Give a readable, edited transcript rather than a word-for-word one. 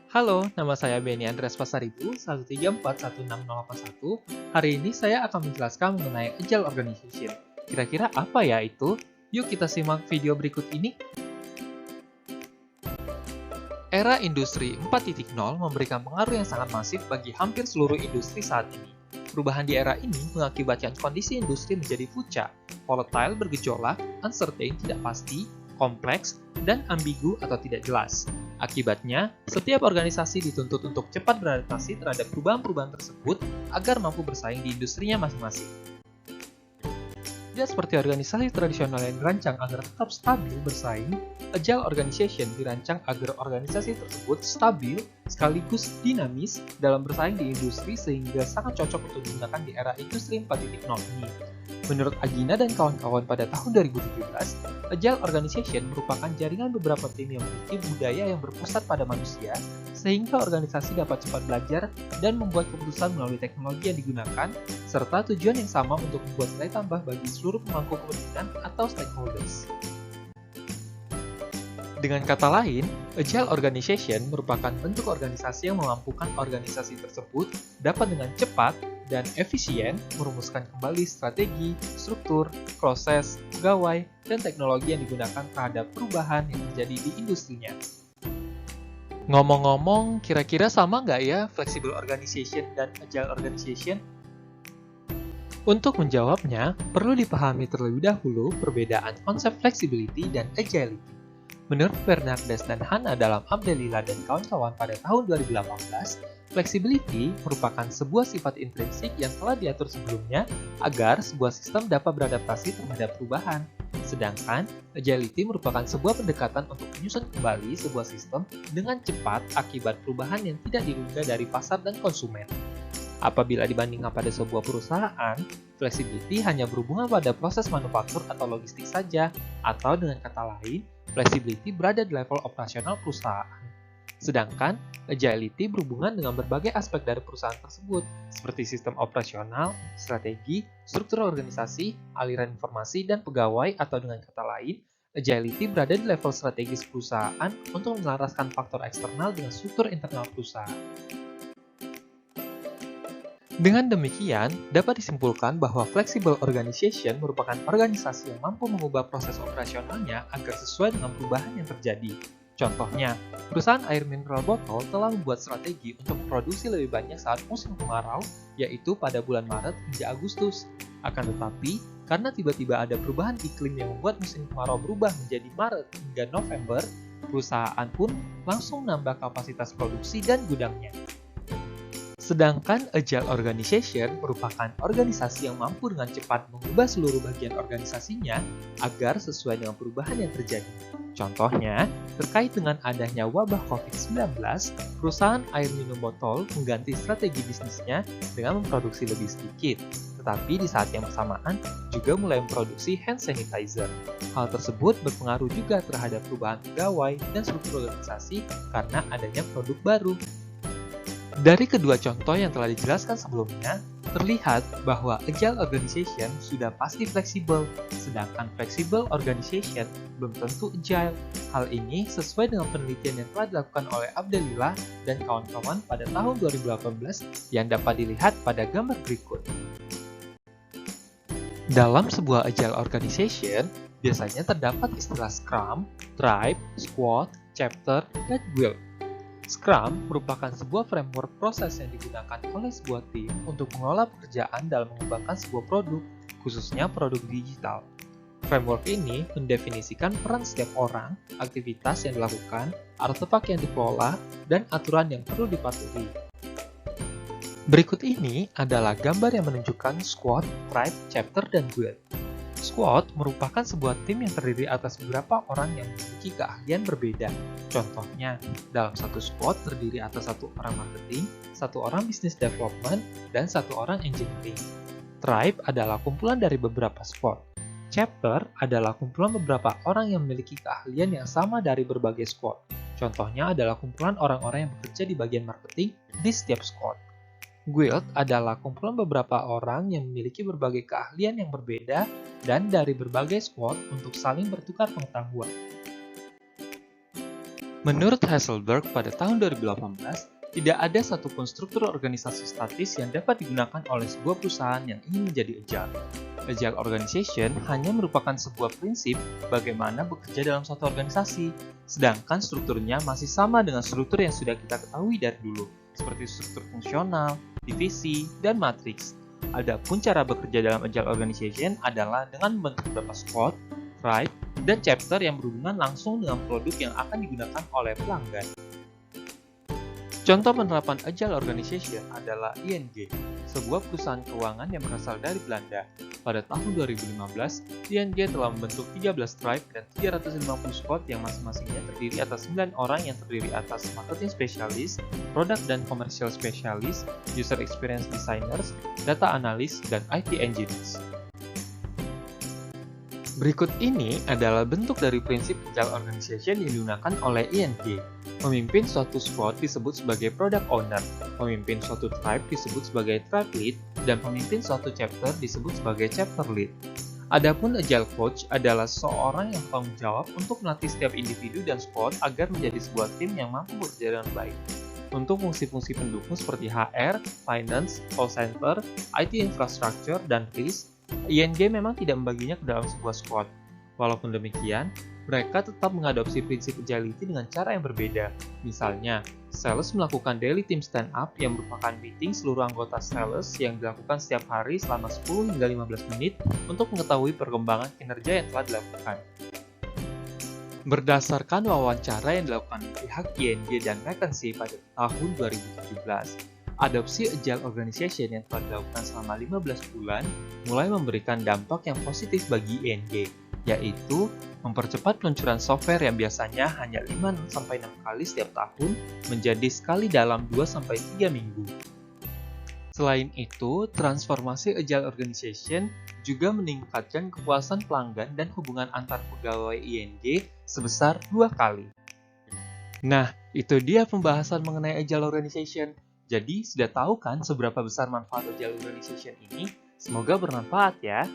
Halo, nama saya Benny Andreas Pasaribu, 1341681. Hari ini saya akan menjelaskan mengenai Agile Organization. Kira-kira apa ya itu? Yuk kita simak video berikut ini. Era industri 4.0 memberikan pengaruh yang sangat masif bagi hampir seluruh industri saat ini. Perubahan di era ini mengakibatkan kondisi industri menjadi pucat, volatile bergejolak, uncertain tidak pasti, kompleks, dan ambigu atau tidak jelas. Akibatnya, setiap organisasi dituntut untuk cepat beradaptasi terhadap perubahan-perubahan tersebut agar mampu bersaing di industrinya masing-masing. Tidak seperti organisasi tradisional yang dirancang agar tetap stabil bersaing, Agile Organization dirancang agar organisasi tersebut stabil sekaligus dinamis dalam bersaing di industri sehingga sangat cocok untuk digunakan di era industri 4.0 ini. Menurut Agina dan kawan-kawan pada tahun 2017, Agile Organization merupakan jaringan beberapa tim yang memiliki budaya yang berpusat pada manusia, sehingga organisasi dapat cepat belajar dan membuat keputusan melalui teknologi yang digunakan, serta tujuan yang sama untuk membuat nilai tambah bagi seluruh pemangku kepentingan atau stakeholders. Dengan kata lain, Agile Organization merupakan bentuk organisasi yang memampukan organisasi tersebut dapat dengan cepat dan efisien merumuskan kembali strategi, struktur, proses, pegawai, dan teknologi yang digunakan terhadap perubahan yang terjadi di industrinya. Ngomong-ngomong, kira-kira sama nggak ya Flexible Organization dan Agile Organization? Untuk menjawabnya, perlu dipahami terlebih dahulu perbedaan konsep flexibility dan agility. Menurut Bernardes dan Hannah dalam Abdelila dan kawan-kawan pada tahun 2018, flexibility merupakan sebuah sifat intrinsik yang telah diatur sebelumnya agar sebuah sistem dapat beradaptasi terhadap perubahan. Sedangkan, agility merupakan sebuah pendekatan untuk menyusun kembali sebuah sistem dengan cepat akibat perubahan yang tidak diduga dari pasar dan konsumen. Apabila dibandingkan pada sebuah perusahaan, flexibility hanya berhubungan pada proses manufaktur atau logistik saja, atau dengan kata lain, flexibility berada di level operasional perusahaan. Sedangkan, agility berhubungan dengan berbagai aspek dari perusahaan tersebut, seperti sistem operasional, strategi, struktur organisasi, aliran informasi, dan pegawai, atau dengan kata lain, agility berada di level strategis perusahaan untuk menyelaraskan faktor eksternal dengan struktur internal perusahaan. Dengan demikian, dapat disimpulkan bahwa flexible organization merupakan organisasi yang mampu mengubah proses operasionalnya agar sesuai dengan perubahan yang terjadi. Contohnya, perusahaan air mineral botol telah membuat strategi untuk memproduksi lebih banyak saat musim kemarau, yaitu pada bulan Maret hingga Agustus. Akan tetapi, karena tiba-tiba ada perubahan iklim yang membuat musim kemarau berubah menjadi Maret hingga November, perusahaan pun langsung menambah kapasitas produksi dan gudangnya. Sedangkan Agile Organization merupakan organisasi yang mampu dengan cepat mengubah seluruh bagian organisasinya agar sesuai dengan perubahan yang terjadi. Contohnya, terkait dengan adanya wabah COVID-19, perusahaan air minum botol mengganti strategi bisnisnya dengan memproduksi lebih sedikit, tetapi di saat yang bersamaan juga mulai memproduksi hand sanitizer. Hal tersebut berpengaruh juga terhadap perubahan pegawai dan struktur organisasi karena adanya produk baru. Dari kedua contoh yang telah dijelaskan sebelumnya, terlihat bahwa Agile Organization sudah pasti fleksibel, sedangkan Flexible Organization belum tentu Agile. Hal ini sesuai dengan penelitian yang telah dilakukan oleh Abdelila dan kawan-kawan pada tahun 2018 yang dapat dilihat pada gambar berikut. Dalam sebuah Agile Organization, biasanya terdapat istilah Scrum, Tribe, Squad, Chapter, dan Guild. Scrum merupakan sebuah framework proses yang digunakan oleh sebuah tim untuk mengelola pekerjaan dalam mengembangkan sebuah produk, khususnya produk digital. Framework ini mendefinisikan peran setiap orang, aktivitas yang dilakukan, artefak yang dikelola, dan aturan yang perlu dipatuhi. Berikut ini adalah gambar yang menunjukkan squad, tribe, chapter, dan guild. Squad merupakan sebuah tim yang terdiri atas beberapa orang yang memiliki keahlian berbeda. Contohnya, dalam satu squad terdiri atas satu orang marketing, satu orang business development, dan satu orang engineering. Tribe adalah kumpulan dari beberapa squad. Chapter adalah kumpulan beberapa orang yang memiliki keahlian yang sama dari berbagai squad. Contohnya adalah kumpulan orang-orang yang bekerja di bagian marketing di setiap squad. Guild adalah kumpulan beberapa orang yang memiliki berbagai keahlian yang berbeda dan dari berbagai squad untuk saling bertukar pengetahuan. Menurut Hasselberg pada tahun 2018, tidak ada satupun struktur organisasi statis yang dapat digunakan oleh sebuah perusahaan yang ingin menjadi agile. Agile organization hanya merupakan sebuah prinsip bagaimana bekerja dalam suatu organisasi, sedangkan strukturnya masih sama dengan struktur yang sudah kita ketahui dari dulu, seperti struktur fungsional, divisi, dan matriks. Adapun cara bekerja dalam agile organization adalah dengan membentuk beberapa squad, tribe, dan chapter yang berhubungan langsung dengan produk yang akan digunakan oleh pelanggan. Contoh penerapan Agile Organization adalah ING, sebuah perusahaan keuangan yang berasal dari Belanda. Pada tahun 2015, ING telah membentuk 13 tribe dan 350 squad yang masing-masingnya terdiri atas 9 orang yang terdiri atas marketing specialist, product dan commercial specialist, user experience designers, data analyst, dan IT engineers. Berikut ini adalah bentuk dari prinsip Agile Organization yang digunakan oleh ING. Pemimpin suatu squad disebut sebagai product owner, pemimpin suatu tribe disebut sebagai tribe lead, dan pemimpin suatu chapter disebut sebagai chapter lead. Adapun Agile Coach adalah seorang yang bertanggung jawab untuk melatih setiap individu dan squad agar menjadi sebuah tim yang mampu bekerja dengan baik. Untuk fungsi-fungsi pendukung seperti HR, Finance, Call Center, IT Infrastructure, dan risk, ING memang tidak membaginya ke dalam sebuah squad. Walaupun demikian, mereka tetap mengadopsi prinsip agility dengan cara yang berbeda. Misalnya, sales melakukan daily team stand-up yang merupakan meeting seluruh anggota sales yang dilakukan setiap hari selama 10 hingga 15 menit untuk mengetahui perkembangan kinerja yang telah dilakukan. Berdasarkan wawancara yang dilakukan pihak ING dan McKinsey pada tahun 2017, adopsi Agile Organization yang telah dilakukan selama 15 bulan mulai memberikan dampak yang positif bagi ING, yaitu mempercepat peluncuran software yang biasanya hanya 5-6 kali setiap tahun menjadi sekali dalam 2-3 minggu. Selain itu, transformasi Agile Organization juga meningkatkan kepuasan pelanggan dan hubungan antar pegawai ING sebesar 2 kali. Nah, itu dia pembahasan mengenai Agile Organization. Jadi, sudah tahu kan seberapa besar manfaat Agile Organization ini? Semoga bermanfaat ya.